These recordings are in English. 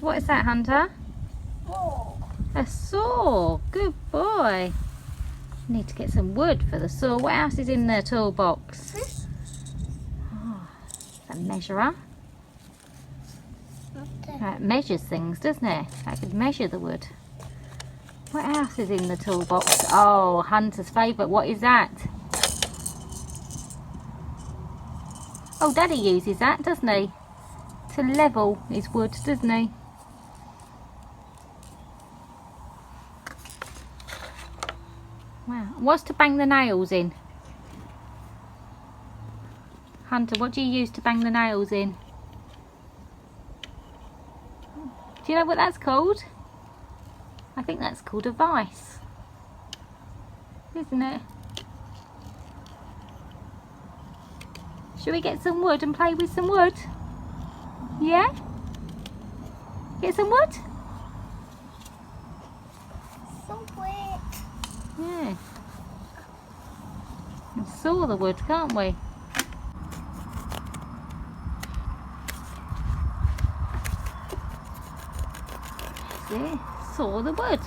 What is that, Hunter? Oh. A saw. Good boy. Need to get some wood for the saw. What else is in the toolbox? Oh, a measurer. That measures things, doesn't it? That could measure the wood. What else is in the toolbox? Oh, Hunter's favourite. What is that? Oh, Daddy uses that, doesn't he? To level his wood, doesn't he? Wow. What's to bang the nails in? Hunter, what do you use to bang the nails in? Do you know what that's called? I think that's called a vice, isn't it? Shall we get some wood and play with some wood? Yeah? Get some wood? So wet. Yeah. And saw the wood, can't we? See? Saw the wood.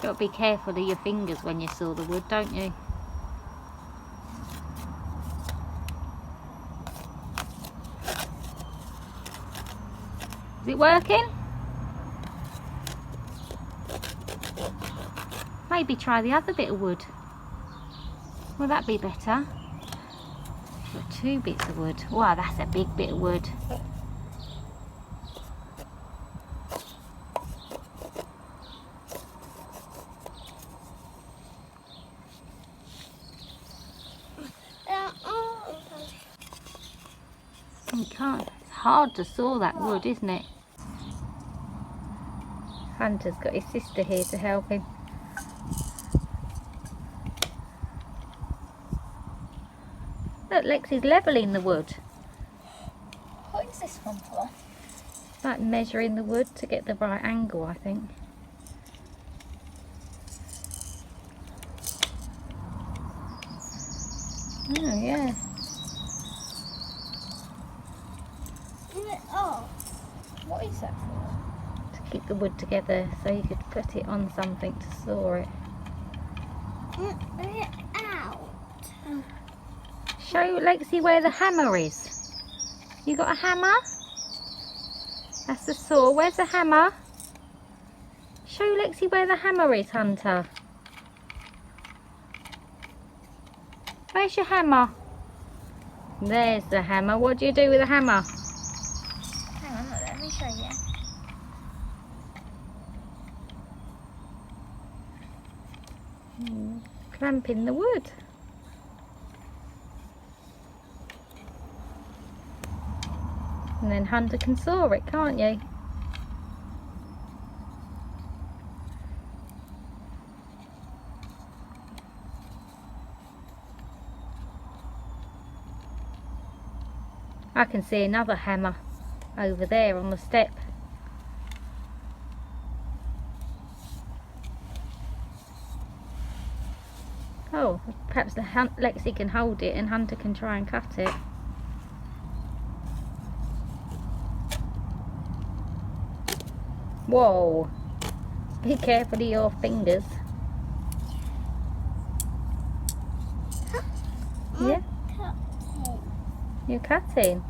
Got to be careful of your fingers when you saw the wood, don't you? Is it working? Maybe try the other bit of wood. Will that be better? Got 2 bits of wood. Wow, that's a big bit of wood. You can't. It's hard to saw that wood, isn't it? Hunter's got his sister here to help him. Look, Lexi's levelling the wood. What is this one for? Like measuring the wood to get the right angle, I think. Oh, yeah. Oh, what is that for? To keep the wood together so you could put it on something to saw it. Out. Show Lexi where the hammer is. You got a hammer? That's the saw. Where's the hammer? Show Lexi where the hammer is, Hunter. Where's your hammer? There's the hammer. What do you do with the hammer? Hang on, let me show you. Clamping the wood. And then Hunter can saw it, can't you? I can see another hammer over there on the step. Oh, perhaps Lexi can hold it and Hunter can try and cut it. Whoa! Be careful of your fingers. Yeah? You're cutting.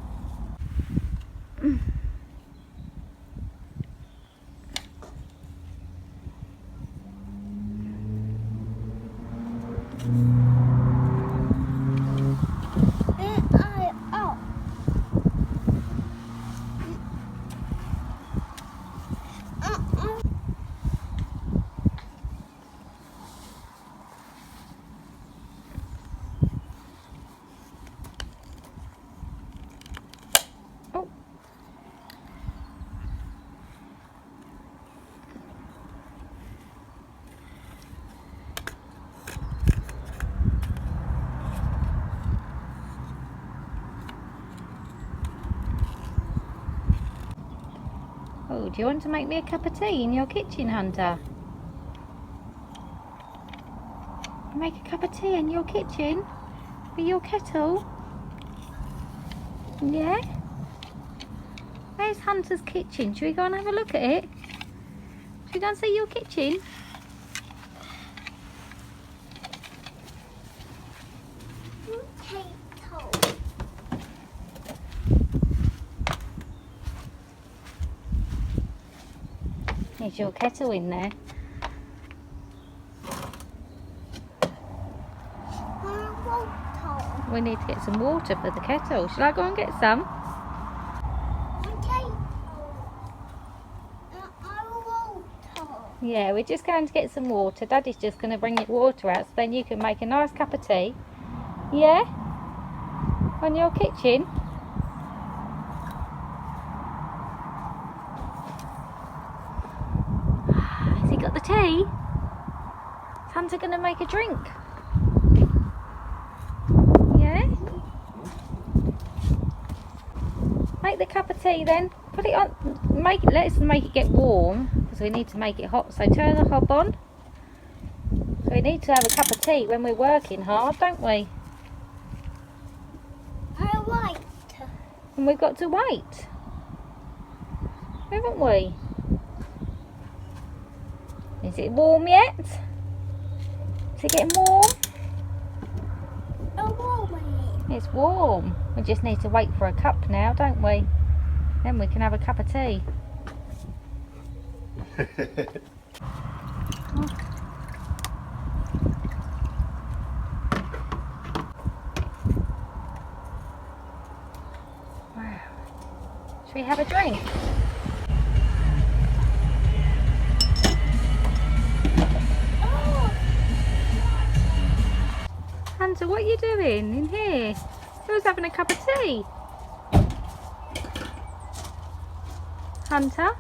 Oh, do you want to make me a cup of tea in your kitchen, Hunter? make a cup of tea in your kitchen with your kettle? Yeah? Where's Hunter's kitchen? Should we go and have a look at it? Should we go and see your kitchen? There's your kettle in there. We need to get some water for the kettle. Shall I go and get some? Yeah, we're just going to get some water. Daddy's just going to bring your water out so then you can make a nice cup of tea. Yeah? On your kitchen? Has he got the tea? Is Hunter going to make a drink? Yeah? Make the cup of tea then. Put it on. Let's make it get warm because we need to make it hot. So turn the hob on. So we need to have a cup of tea when we're working hard, don't we? Right. And we've got to wait, haven't we? Is it warm yet? Is it getting warm? It's warm. We just need to wait for a cup now, don't we? Then we can have a cup of tea. Wow. Should we have a drink? Hunter, what are you doing in here? Who's having a cup of tea? Hunter?